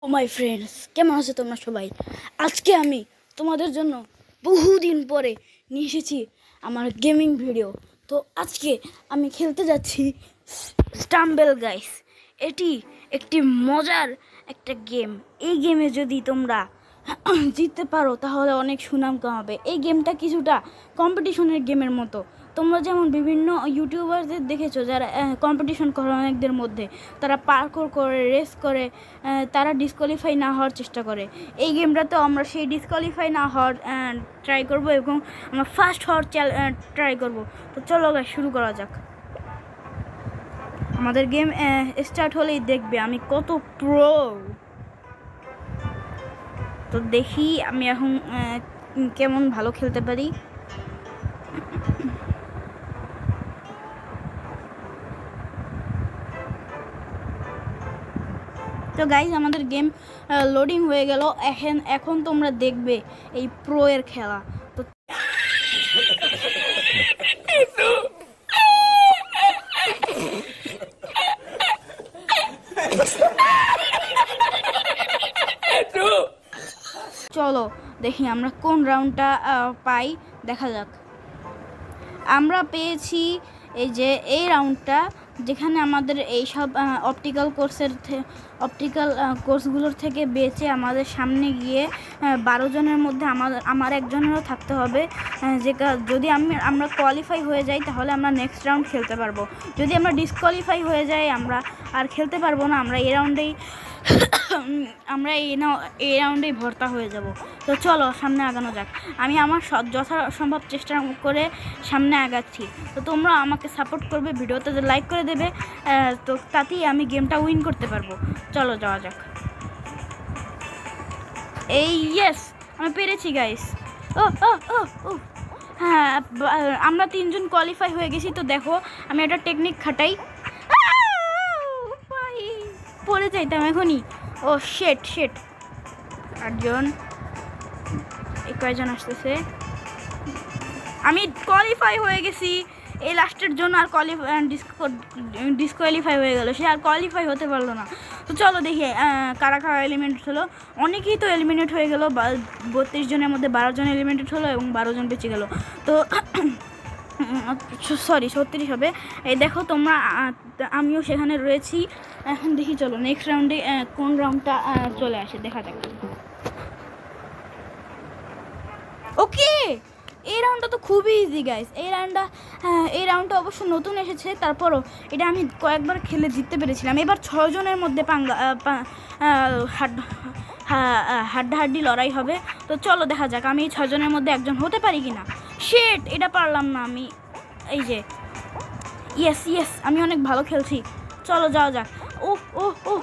O my friends, কেমন আছো তোমরা সবাই? আজকে আমি তোমাদের জন্য বহুদিন পরে নিয়ে এসেছি আমার গেমিং ভিডিও। তো আজকে আমি খেলতে যাচ্ছি স্টাম্বেল গাইস। এটি একটি মজার একটা গেম। এই গেমে যদি তোমরা জিততে পারো তাহলে অনেক সুনাম কামাবে। এই গেমটা কিছুটা কম্পিটিশনের গেমের মতো। তোমরা যেমন বিভিন্ন ইউটিউবারদের দেখেছো যারা কম্পিটিশন করে অনেকদের মধ্যে, তারা পার্কোর করে, রেস করে, তারা ডিসকোয়ালিফাই না হওয়ার চেষ্টা করে। এই গেমটাতেও আমরা সেই ডিসকোয়ালিফাই না হওয়ার ট্রাই করব এবং আমরা ফার্স্ট হওয়ার ট্রাই করব। তো চলো শুরু করা যাক। আমাদের গেম স্টার্ট হলেই দেখবে আমি কত প্রো। তো দেখি আমি এখন কেমন ভালো খেলতে পারি। তো গাইজ আমাদের গেম লোডিং হয়ে গেল। এখন তোমরা দেখবে এই প্রো এর খেলা। তো চলো দেখি আমরা কোন রাউন্ডটা পাই, দেখা যাক। আমরা পেয়েছি এই রাউন্ডটা, যেখানে আমাদের এই সব অপটিক্যাল কোর্সগুলোর থেকে বেঁচে আমাদের সামনে গিয়ে 12 জনের মধ্যে আমার একজনেরও থাকতে হবে। যদি আমরা কোয়ালিফাই হয়ে যাই তাহলে আমরা নেক্সট রাউন্ড খেলতে পারবো। যদি আমরা ডিসকোয়ালিফাই হয়ে যাই আমরা আর খেলতে পারবো না। আমরা এই রাউন্ডেই ভর্তা হয়ে যাব। তো চলো সামনে আগানো যাক। আমি আমার যথাসম্ভব চেষ্টা করে সামনে আগাচ্ছি। তো তোমরা আমাকে সাপোর্ট করবে, ভিডিওতে লাইক করে দেবে, তো তাতেই আমি গেমটা উইন করতে পারবো। চলো যাওয়া যাক। ইয়েস, আমি পেরেছি গাইস। ও ও ও ও হ্যাঁ, আমরা 3 জন কোয়ালিফাই হয়ে গেছি। তো দেখো আমি একটা টেকনিক খাটাই, পড়ে যাইতাম এখনই। ও শেট 8জন, কয়জন আসতেছে। আমি কোয়ালিফাই হয়ে গেছি এই লাস্টের জন্য। আর ডিসকোয়ালিফাই হয়ে গেল, সে আর কোয়ালিফাই হতে পারলো না। তো চলো দেখি কারা কারা এলিমিনেট হলো। অনেকেই তো এলিমিনেট হয়ে গেল। 32 জনের মধ্যে 12 জন এলিমিনেট হলো এবং 12 জন বেঁচে গেল। তো সরি 36 হবে। এই দেখো তোমরা, আমিও সেখানে রয়েছি। এখন দেখি চলো নেক্সট রাউন্ডে কোন রাউন্ডটা চলে আসে, দেখা যাক। ওকে, এই রাউন্ডটা তো খুবই ইজি গাইস। এই রাউন্ডটা অবশ্য নতুন এসেছে, তারপরও এটা আমি কয়েকবার খেলে জিততে পেরেছিলাম। এবার 6 জনের মধ্যে হাড্ডাহাড্ডি লড়াই হবে। তো চলো দেখা যাক আমি এই 6 জনের মধ্যে একজন হতে পারি কিনা। শেট, এটা পারলাম না আমি। এই যে ইয়েস, আমি অনেক ভালো খেলছি। চলো যাওয়া যাক। ও ও ও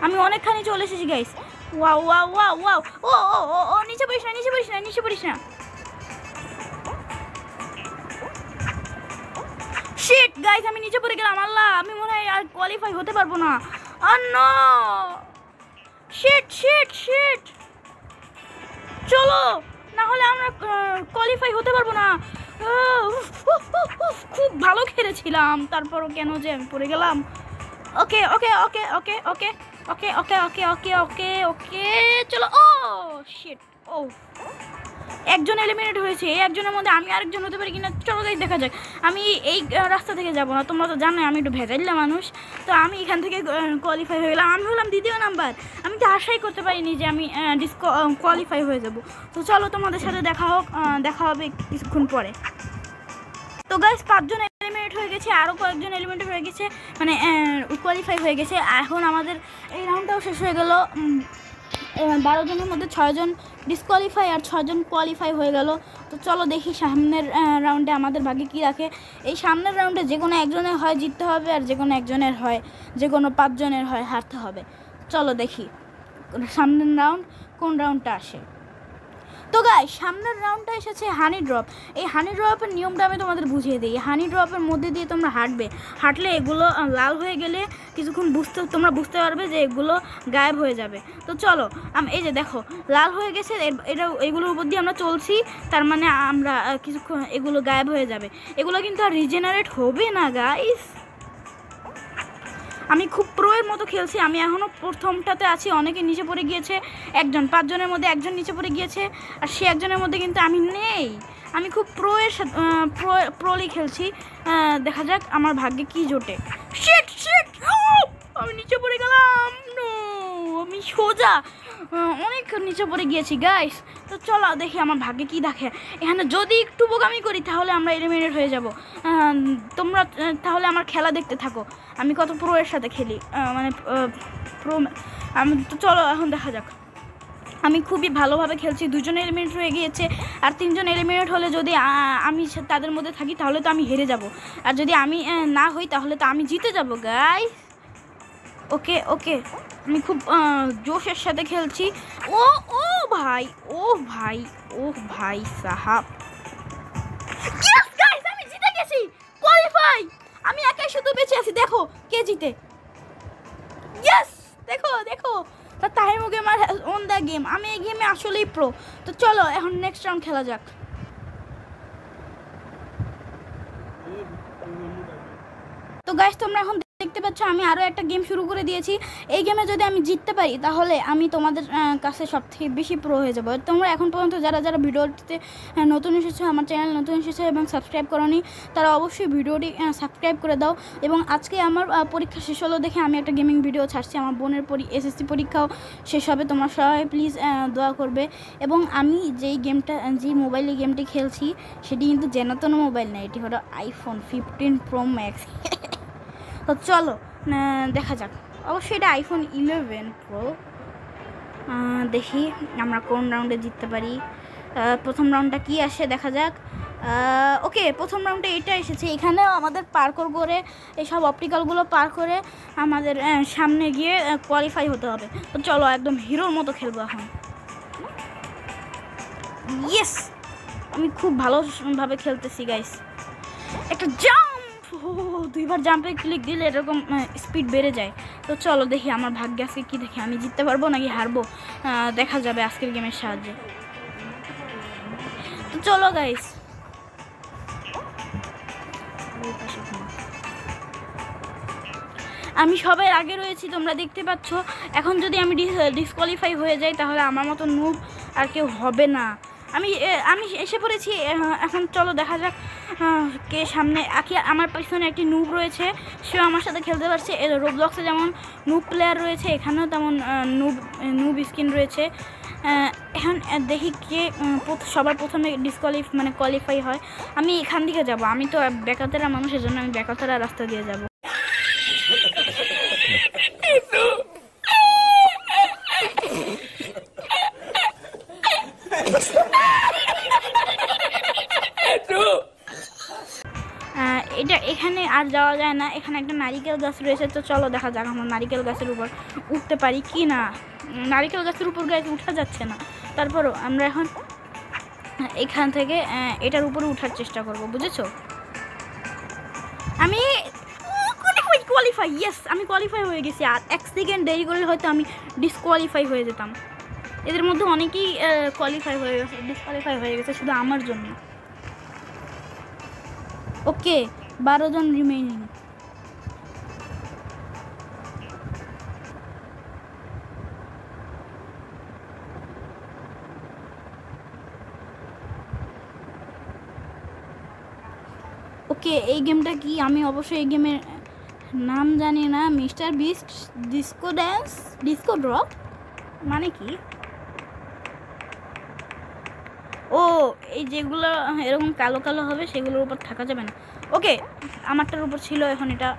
আমি অনেকখানি চলে এসেছি guys. Wow wow wow wow ও ও ও ও নিচে পড়িস না। শিট গাইস, আমি নিচে পড়ে গেলাম। আল্লাহ, আমি মনে হয় আর কোয়ালিফাই হতে পারবো না। নো, শিট, চলো না হলে আমরা কোয়ালিফাই হতে পারবো না। খুব ভালো খেলেছিলাম, তারপরও কেন যে আমি পড়ে গেলাম। ওকে, চলো। ও শিট, ও একজন এলিমিনেট হয়েছে। এই একজনের মধ্যে আমি আরেকজন হতে পারি কিনা চলো গাইস দেখা যাক। আমি এই রাস্তা থেকে যাব না, তোমরা তো জানো আমি একটু ভেজাইলা মানুষ। তো আমি এখান থেকে কোয়ালিফাই হয়ে গেলাম। আমি হলাম 2য় নাম্বার। আমি তো আশাই করতে পারিনি যে আমি কোয়ালিফাই হয়ে যাব। তো চলো তোমাদের সাথে দেখা হবে কিছুক্ষণ পরে। তো গাইস 5 জন এলিমিনেট হয়ে গেছে, আরও কয়েকজন এলিমিনেট হয়ে গেছে, মানে কোয়ালিফাই হয়ে গেছে। এখন আমাদের এই রাউন্ডটাও শেষ হয়ে গেল। 12 জনের মধ্যে 6 জন ডিসকোয়ালিফাই আর 6 জন কোয়ালিফাই হয়ে গেল। তো চলো দেখি সামনের রাউন্ডে আমাদের ভাগ্যে কী রাখে। এই সামনের রাউন্ডে যে কোনো একজনের হয় জিততে হবে, আর যে কোনো একজনের হয়, যে কোনো 5 জনের হয় হারতে হবে। চলো দেখি সামনের রাউন্ড কোন রাউন্ডটা আসে। তো গাইস সামনের রাউন্ডটা এসেছে হানি ড্রপ। এই হানি ড্রপের নিয়মটা আমি তোমাদের বুঝিয়ে দিই। হানি ড্রপের মধ্যে দিয়ে তোমরা হাঁটলে এগুলো লাল হয়ে গেলে কিছুক্ষণ তোমরা বুঝতে পারবে যে এগুলো গায়েব হয়ে যাবে। তো চলো এই যে দেখো লাল হয়ে গেছে, এগুলোর উপর দিয়ে আমরা চলছি, তার মানে আমরা কিছুক্ষণ এগুলো গায়েব হয়ে যাবে। এগুলো কিন্তু আর রিজেনারেট হবে না গাইস। আমি খুব প্রোয়ের মতো খেলছি। আমি এখনও প্রথমটাতে আছি, অনেকে নিচে পড়ে গিয়েছে, একজন 5 জনের মধ্যে একজন নিচে পড়ে গিয়েছে, আর সে একজনের মধ্যে কিন্তু আমি নেই। আমি খুব প্রোয়ের সাথে প্রোলি খেলছি। দেখা যাক আমার ভাগ্যে কি জোটে। শিট শিট, আমি নিচে পড়ে গেলাম। নো, আমি সোজা অনেক নিচে পড়ে গিয়েছি গাইস। তো চলো দেখি আমার ভাগ্যে কি দেখে। এখানে যদি একটু বোকামি করি তাহলে আমরা এলিমিনেট হয়ে যাব। তোমরা তাহলে আমার খেলা দেখতে থাকো, আমি কত প্রোয়ের সাথে খেলি, মানে প্রো। আমি তো চলো এখন দেখা যাক। আমি খুবই ভালোভাবে খেলছি। 2 জন এলিমিনেট হয়ে গিয়েছে, আর 3 জন এলিমিনেট হলে যদি আমি তাদের মধ্যে থাকি তাহলে তো আমি হেরে যাব, আর যদি আমি না হই তাহলে তো আমি জিতে যাব গাইস। ওকে ওকে, আমি খুব জোশের সাথে খেলছি। ও ও ভাই, ও ভাই, ও ভাই সাহাব, ইয়েস গাইস, আমি জিতে গেছি, কোয়ালিফাই। আমি একাই শুধু বেঁচে আছি, দেখো কে জিতে। ইয়েস, দেখো দেখো, তা তাহিমু গেমার অন দ্য গেম। আমি এই গেমে আসলেই প্রো। তো চলো এখন নেক্সট রাউন্ড খেলা যাক। তো গাইস তোমরা এখন দেখতে পাচ্ছ আমি আরও একটা গেম শুরু করে দিয়েছি। এই গেমে যদি আমি জিততে পারি তাহলে আমি তোমাদের কাছে সব থেকে বেশি প্রো হয়ে যাবো। তোমরা এখন পর্যন্ত যারা যারা ভিডিওটিতে নতুন এসেছো, আমার চ্যানেল নতুন এসেছো এবং সাবস্ক্রাইব করোনি, তারা অবশ্যই ভিডিওটি সাবস্ক্রাইব করে দাও। এবং আজকে আমার পরীক্ষা শেষ হলো দেখে আমি একটা গেমিং ভিডিও ছাড়ছি। আমার বোনের এসএসসি পরীক্ষাও শেষ হবে, তোমরা সবাই প্লিজ দোয়া করবে। এবং আমি যেই মোবাইলে গেমটি খেলছি সেটি কিন্তু যেনতন মোবাইল না, এটি হলো iPhone 15 Pro Max। তো চলো দেখা যাক। অবশ্যই এটা iPhone 11 Pro। দেখি আমরা কোন রাউন্ডে জিততে পারি। প্রথম রাউন্ডটা কি আসে দেখা যাক। ওকে, প্রথম রাউন্ডে এটা এসেছে। এখানেও আমাদের পার্কর করে এইসব অপটিক্যালগুলো পার করে আমাদের সামনে গিয়ে কোয়ালিফাই হতে হবে। তো চলো একদম হিরোর মতো খেলবো এখন। ইয়েস, আমি খুব ভালোভাবে খেলতেছি গাইস। একটা জাম্প, 2বার জাম্পে ক্লিক দিলে এরকম স্পিড বেড়ে যায়। তো চলো দেখি আমার ভাগ্যে আজকে কী দেখি, আমি জিততে পারবো নাকি হারবো দেখা যাবে আজকের গেমের সাহায্যে। তো চলো গাইস, আমি সবাই আগে রয়েছি, তোমরা দেখতে পাচ্ছ। এখন যদি আমি ডিসকোয়ালিফাই হয়ে যাই তাহলে আমার মতো নুব আর কেউ হবে না। আমি এসে পড়েছি এখন। চলো দেখা যাক কে সামনে। আমার পিছনে একটি নুব রয়েছে, সেও আমার সাথে খেলতে পারছে। রোবলক্সে যেমন নুব প্লেয়ার রয়েছে, এখানেও তেমন নুব স্কিন রয়েছে। এখন দেখি কে সবার প্রথমে কোয়ালিফাই হয়। আমি এখান থেকে যাব, আমি তো বেকাতেরা মানুষের জন্য আমি বেকাতেরা রাস্তা দিয়ে যাব। এখানে আর যাওয়া যায় না, এখানে একটা নারিকেল গাছ রয়েছে। তো চলো দেখা যাক আমরা নারিকেল গাছের উপর উঠতে পারি কি না। নারিকেল গাছের উপর গাছ উঠা যাচ্ছে না, তারপরও আমরা এখন এখান থেকে এটার উপরে উঠার চেষ্টা করব, বুঝেছো? আমি কোয়ালিফাই, ইয়েস আমি কোয়ালিফাই হয়ে গেছি। আর 1 সেকেন্ড দেরি করলে হয়তো আমি ডিসকোয়ালিফাই হয়ে যেতাম। এদের মধ্যে অনেকেই ডিসকোয়ালিফাই হয়ে গেছে শুধু আমার জন্য। ওকে, 12 জন রিমেইনিং। ওকে, এই গেমটা কি? আমি অবশ্যই এই গেমের নাম জানি না। Mister beast disco dance, disco drop মানে কি? ও, এই যেগুলো এরকম কালো কালো হবে সেগুলোর উপর থাকা যাবে না। ওকে, আমারটার উপর ছিল, এখন এটা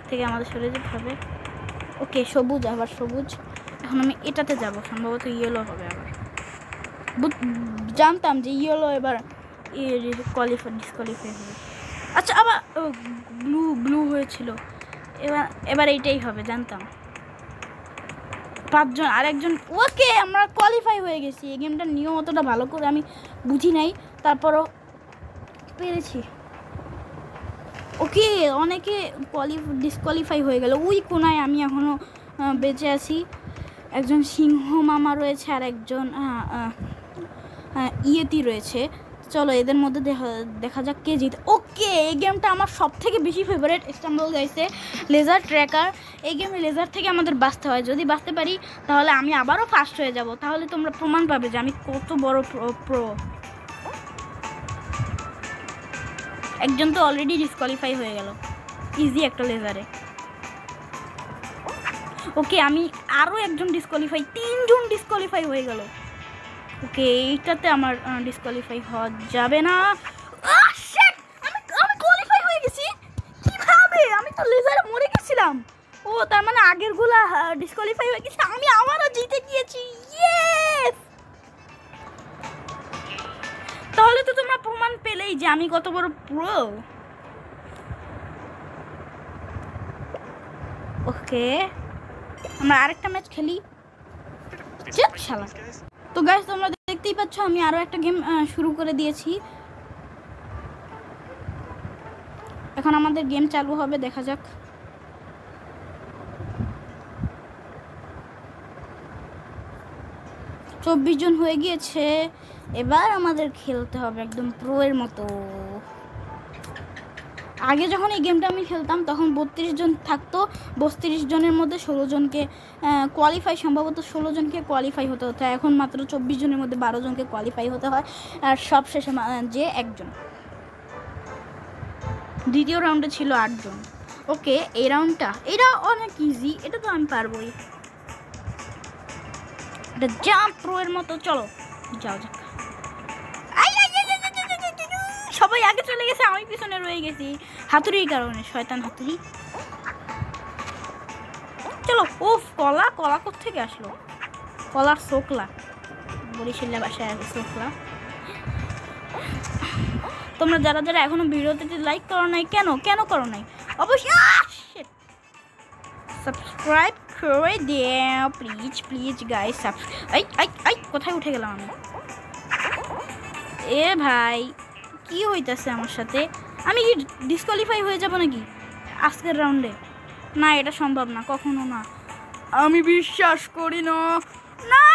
থেকে আমাদের সরে যেতে হবে। ওকে, সবুজ, আবার সবুজ। এখন আমি এটাতে যাব, সম্ভবত ইয়েলো হবে আবার। জানতাম যে ইয়েলো এবার ডিসকোয়ালিফাই হবে। আচ্ছা, আবার ব্লু হয়েছিল। এবার এইটাই হবে, জানতাম। 5 জন, আরেকজন। ওকে, আমরা কোয়ালিফাই হয়ে গেছি। এই গেমটার নিয়ম অতটা ভালো করে আমি বুঝি নাই, তারপরও পেরেছি। ওকে, অনেকে ডিসকোয়ালিফাই হয়ে গেল। ওই কোনায় আমি এখনও বেঁচে আছি। একজন সিংহ মামা রয়েছে আর একজন ইয়েতি রয়েছে। চলো এদের মধ্যে দেখা যাক কে জিতে। ওকে, এই গেমটা আমার সব থেকে বেশি ফেভারিট, স্টাম্বল গাইসে লেজার ট্র্যাকার। এই গেমে লেজার থেকে আমাদের বাঁচতে হয়, যদি বাঁচতে পারি তাহলে আমি আবারও ফার্স্ট হয়ে যাব, তাহলে তোমরা প্রমাণ পাবে যে আমি কত বড় প্রো। একজন তো অলরেডি ডিসকোয়ালিফাই হয়ে গেল ইজি একটা লেজারে। ওকে, আমি আরও একজন ডিসকোয়ালিফাই, 3 জন ডিসকোয়ালিফাই হয়ে গেল। ওকে, এইটাতে আমার ডিসকোয়ালিফাই হওয়া যাবে না। আমি কোয়ালিফাই হয়ে গেছি কিভাবে? আমি তো লেজারে মরে গেছিলাম। ও তার মানে আগের গুলা ডিসকোয়ালিফাই হয়ে গেছে, আমি আবারও জিতে গিয়েছি। ইয়েস! তাহলে তো তোমরা প্রমাণ পেলেই যে আমি কত বড় প্রো। ওকে, আমরা আরেকটা ম্যাচ খেলি। শালা। তো গাইস তোমরা দেখতেই পাচ্ছ আমি আরো একটা গেম শুরু করে দিয়েছি। এখন আমাদের গেম চালু হবে, দেখা যাক। চব্বিশ জন হয়ে গিয়েছে, এবার আমাদের খেলতে হবে একদম প্রো এর মতো। আগে যখন এই গেমটা আমি খেলতাম তখন 32 জন থাকতো, 32 জনের মধ্যে 16 জনকে কোয়ালিফাই, সম্ভবত 16 জনকে কোয়ালিফাই হতে হতো। এখন মাত্র 24 জনের মধ্যে 12 জনকে কোয়ালিফাই হতে হয়, আর সব শেষে যে একজন। দ্বিতীয় রাউন্ডে ছিল 8 জন। ওকে, এই রাউন্ডটা এটা অনেক ইজি, এটা তো আমি পারবোই। এটা জাম্প প্রো এর মতো, চলো যাও যাক। সবাই আগে চলে গেছে, আমি পিছনে রয়ে গেছি হাতুড়ির কারণে, শয়তান হাতুড়ি। চলো। উফ, কলা কলা কোত্থেকে আসলো? কলার শোকলা, বরিশালের বাসায় আছে শোকলা। তোমরা যারা যারা এখনো ভিডিওতে লাইক করো নাই, কেন কেন করো নাই? অবশ্যই সাবস্ক্রাইব করে দিও প্লিজ প্লিজ গাইস। কোথায় উঠে গেলাম আমি? এ ভাই, কি হইতাছে আমার সাথে? আমি কি ডিসকোয়ালিফাই হয়ে যাব নাকি আজকের রাউন্ডে? না, এটা সম্ভব না, কখনো না, আমি বিশ্বাস করি না। না,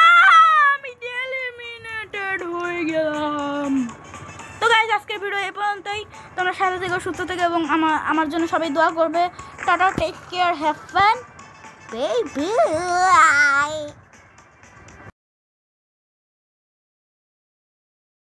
আমি এলিমিনেটেড হয়ে গেলাম। তো গাইস আজকের ভিডিও এই পর্যন্তই। তোমরা সাথে থেকে সুস্থ থেকে এবং আমার জন্য সবাই দোয়া করবে। Tata, take care, have fun, bye by.